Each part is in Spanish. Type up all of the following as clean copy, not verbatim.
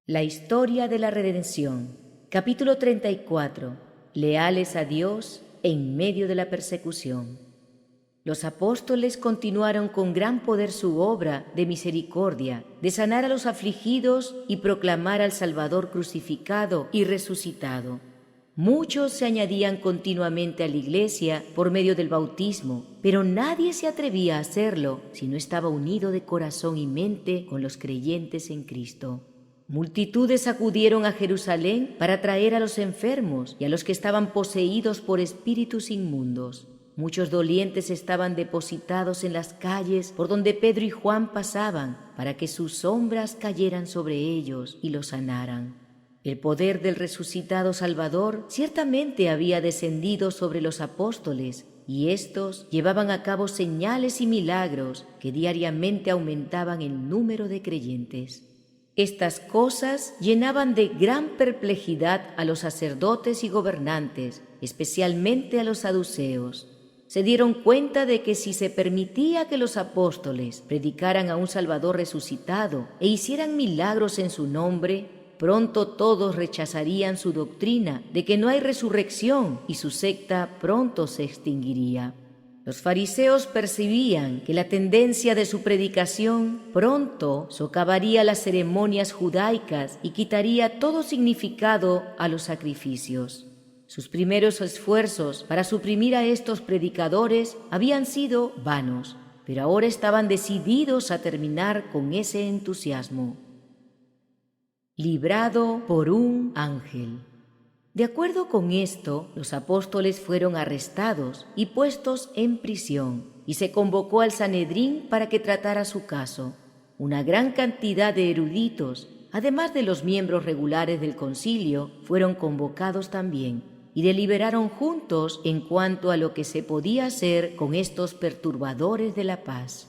La historia de la redención. Capítulo 34. Leales a Dios en medio de la persecución. Los apóstoles continuaron con gran poder su obra de misericordia, de sanar a los afligidos y proclamar al Salvador crucificado y resucitado. Muchos se añadían continuamente a la iglesia por medio del bautismo, pero nadie se atrevía a hacerlo si no estaba unido de corazón y mente con los creyentes en Cristo. Multitudes acudieron a Jerusalén para traer a los enfermos y a los que estaban poseídos por espíritus inmundos. Muchos dolientes estaban depositados en las calles por donde Pedro y Juan pasaban, para que sus sombras cayeran sobre ellos y los sanaran. El poder del resucitado Salvador ciertamente había descendido sobre los apóstoles, y éstos llevaban a cabo señales y milagros que diariamente aumentaban el número de creyentes. Estas cosas llenaban de gran perplejidad a los sacerdotes y gobernantes, especialmente a los saduceos. Se dieron cuenta de que si se permitía que los apóstoles predicaran a un Salvador resucitado e hicieran milagros en su nombre, pronto todos rechazarían su doctrina de que no hay resurrección y su secta pronto se extinguiría. Los fariseos percibían que la tendencia de su predicación pronto socavaría las ceremonias judaicas y quitaría todo significado a los sacrificios. Sus primeros esfuerzos para suprimir a estos predicadores habían sido vanos, pero ahora estaban decididos a terminar con ese entusiasmo. Librado por un ángel. De acuerdo con esto, los apóstoles fueron arrestados y puestos en prisión, y se convocó al Sanedrín para que tratara su caso. Una gran cantidad de eruditos, además de los miembros regulares del concilio, fueron convocados también, y deliberaron juntos en cuanto a lo que se podía hacer con estos perturbadores de la paz.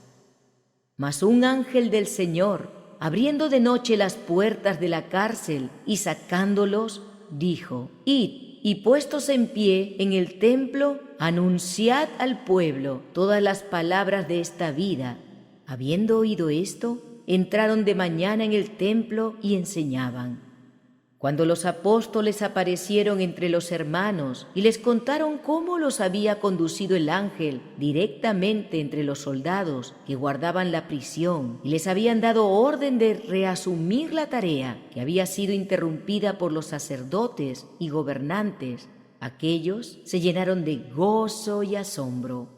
Mas un ángel del Señor, abriendo de noche las puertas de la cárcel y sacándolos, dijo: «Id, y puestos en pie en el templo, anunciad al pueblo todas las palabras de esta vida». Habiendo oído esto, entraron de mañana en el templo y enseñaban. Cuando los apóstoles aparecieron entre los hermanos y les contaron cómo los había conducido el ángel directamente entre los soldados que guardaban la prisión y les habían dado orden de reasumir la tarea que había sido interrumpida por los sacerdotes y gobernantes, aquellos se llenaron de gozo y asombro.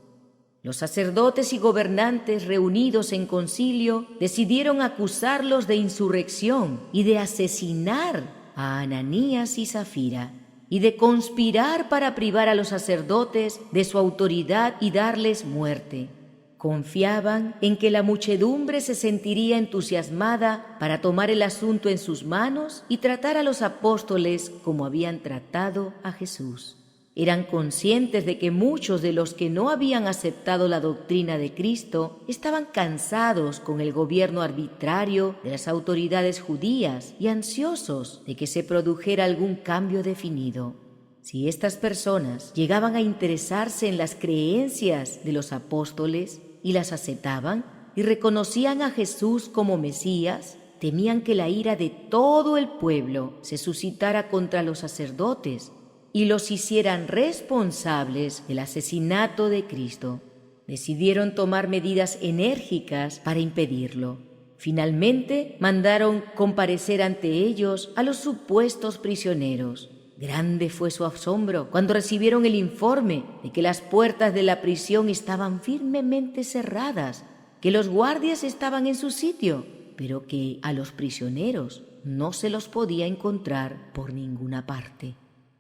Los sacerdotes y gobernantes reunidos en concilio decidieron acusarlos de insurrección y de asesinar a Ananías y Zafira, y de conspirar para privar a los sacerdotes de su autoridad y darles muerte. Confiaban en que la muchedumbre se sentiría entusiasmada para tomar el asunto en sus manos y tratar a los apóstoles como habían tratado a Jesús. Eran conscientes de que muchos de los que no habían aceptado la doctrina de Cristo estaban cansados con el gobierno arbitrario de las autoridades judías y ansiosos de que se produjera algún cambio definido. Si estas personas llegaban a interesarse en las creencias de los apóstoles y las aceptaban y reconocían a Jesús como Mesías, temían que la ira de todo el pueblo se suscitara contra los sacerdotes y los hicieran responsables del asesinato de Cristo. Decidieron tomar medidas enérgicas para impedirlo. Finalmente, mandaron comparecer ante ellos a los supuestos prisioneros. Grande fue su asombro cuando recibieron el informe de que las puertas de la prisión estaban firmemente cerradas, que los guardias estaban en su sitio, pero que a los prisioneros no se los podía encontrar por ninguna parte.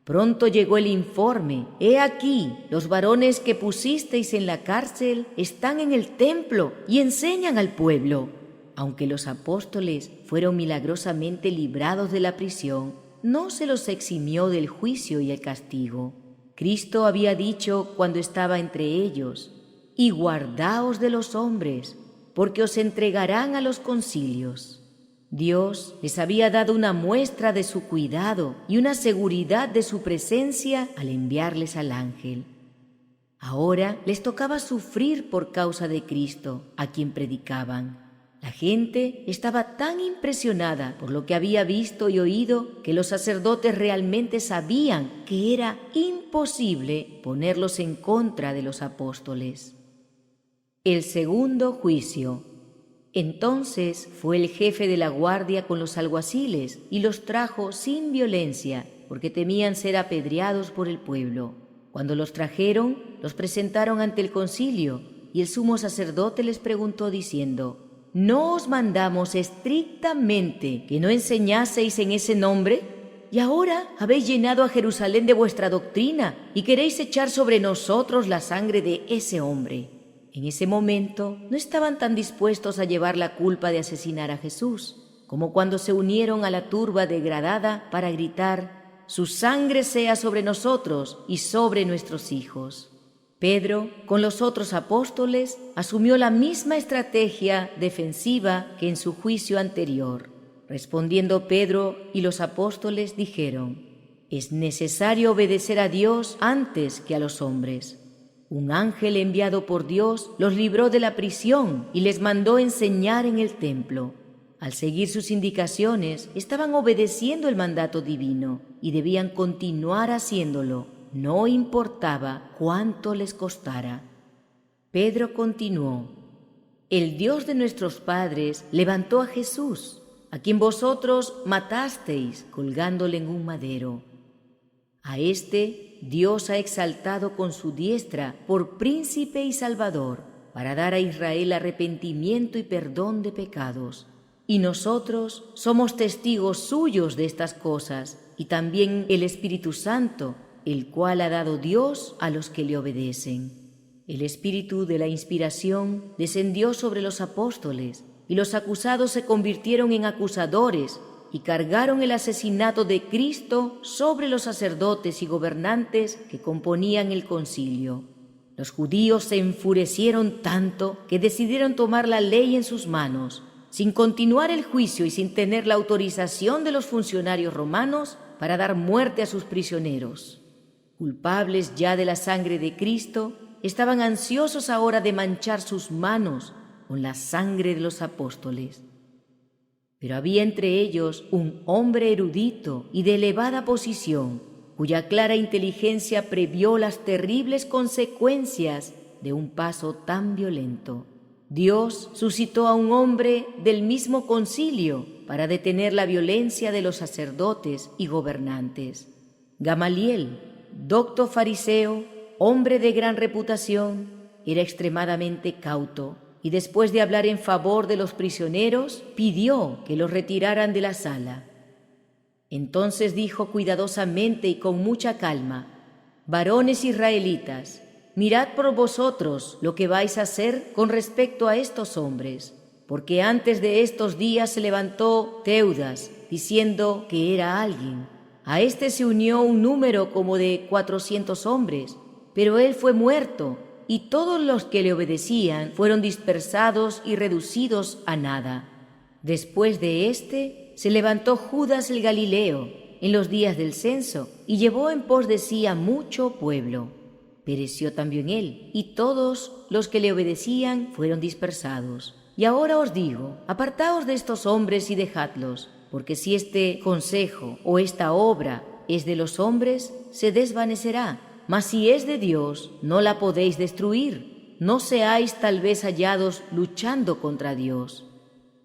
Pronto llegó el informe: «He aquí, los varones que pusisteis en la cárcel están en el templo y enseñan al pueblo». Aunque los apóstoles fueron milagrosamente librados de la prisión, no se los eximió del juicio y el castigo. Cristo había dicho cuando estaba entre ellos: «Y guardaos de los hombres, porque os entregarán a los concilios». Dios les había dado una muestra de su cuidado y una seguridad de su presencia al enviarles al ángel. Ahora les tocaba sufrir por causa de Cristo, a quien predicaban. La gente estaba tan impresionada por lo que había visto y oído que los sacerdotes realmente sabían que era imposible ponerlos en contra de los apóstoles. El segundo juicio. Entonces fue el jefe de la guardia con los alguaciles y los trajo sin violencia, porque temían ser apedreados por el pueblo. Cuando los trajeron, los presentaron ante el concilio, y el sumo sacerdote les preguntó diciendo: ¿No os mandamos estrictamente que no enseñaseis en ese nombre? Y ahora habéis llenado a Jerusalén de vuestra doctrina y queréis echar sobre nosotros la sangre de ese hombre. En ese momento no estaban tan dispuestos a llevar la culpa de asesinar a Jesús, como cuando se unieron a la turba degradada para gritar: «Su sangre sea sobre nosotros y sobre nuestros hijos». Pedro, con los otros apóstoles, asumió la misma estrategia defensiva que en su juicio anterior. Respondiendo Pedro y los apóstoles dijeron: «Es necesario obedecer a Dios antes que a los hombres». Un ángel enviado por Dios los libró de la prisión y les mandó enseñar en el templo. Al seguir sus indicaciones, estaban obedeciendo el mandato divino y debían continuar haciéndolo. No importaba cuánto les costara. Pedro continuó: «El Dios de nuestros padres levantó a Jesús, a quien vosotros matasteis colgándole en un madero. A éste Dios ha exaltado con su diestra por príncipe y salvador, para dar a Israel arrepentimiento y perdón de pecados. Y nosotros somos testigos suyos de estas cosas, y también el Espíritu Santo, el cual ha dado Dios a los que le obedecen». El espíritu de la inspiración descendió sobre los apóstoles, y los acusados se convirtieron en acusadores y cargaron el asesinato de Cristo sobre los sacerdotes y gobernantes que componían el concilio. Los judíos se enfurecieron tanto que decidieron tomar la ley en sus manos. Sin continuar el juicio y sin tener la autorización de los funcionarios romanos para dar muerte a sus prisioneros. Culpables ya de la sangre de Cristo, estaban ansiosos ahora de manchar sus manos con la sangre de los apóstoles. Pero había entre ellos un hombre erudito y de elevada posición, cuya clara inteligencia previó las terribles consecuencias de un paso tan violento. Dios suscitó a un hombre del mismo concilio para detener la violencia de los sacerdotes y gobernantes. Gamaliel, docto fariseo, hombre de gran reputación, era extremadamente cauto y después de hablar en favor de los prisioneros, pidió que los retiraran de la sala. Entonces dijo cuidadosamente y con mucha calma: «Varones israelitas, mirad por vosotros lo que vais a hacer con respecto a estos hombres, porque antes de estos días se levantó Teudas, diciendo que era alguien. A éste se unió un número como de 400 hombres, pero él fue muerto, y todos los que le obedecían fueron dispersados y reducidos a nada. Después de éste se levantó Judas el Galileo en los días del censo y llevó en pos de sí a mucho pueblo. Pereció también él, y todos los que le obedecían fueron dispersados. Y ahora os digo, apartaos de estos hombres y dejadlos, porque si este consejo o esta obra es de los hombres, se desvanecerá, mas si es de Dios, no la podéis destruir. No seáis tal vez hallados luchando contra Dios».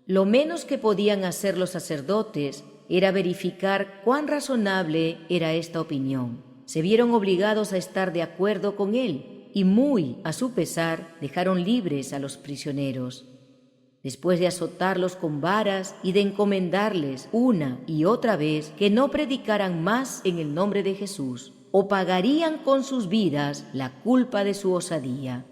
Lo menos que podían hacer los sacerdotes era verificar cuán razonable era esta opinión. Se vieron obligados a estar de acuerdo con él y, muy a su pesar, dejaron libres a los prisioneros. Después de azotarlos con varas y de encomendarles una y otra vez que no predicaran más en el nombre de Jesús, o pagarían con sus vidas la culpa de su osadía.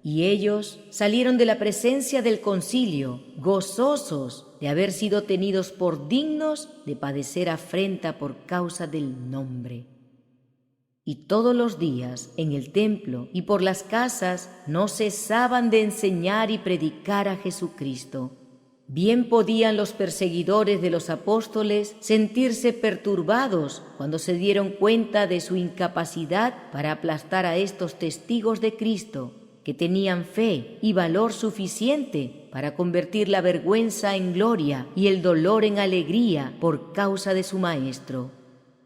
Y ellos salieron de la presencia del concilio, gozosos de haber sido tenidos por dignos de padecer afrenta por causa del nombre. Y todos los días en el templo y por las casas no cesaban de enseñar y predicar a Jesucristo. Bien podían los perseguidores de los apóstoles sentirse perturbados cuando se dieron cuenta de su incapacidad para aplastar a estos testigos de Cristo, que tenían fe y valor suficiente para convertir la vergüenza en gloria y el dolor en alegría por causa de su Maestro,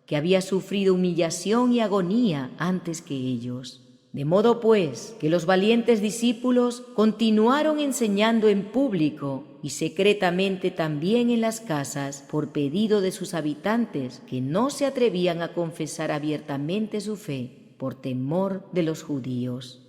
que había sufrido humillación y agonía antes que ellos. De modo pues que los valientes discípulos continuaron enseñando en público y secretamente también en las casas por pedido de sus habitantes, que no se atrevían a confesar abiertamente su fe por temor de los judíos.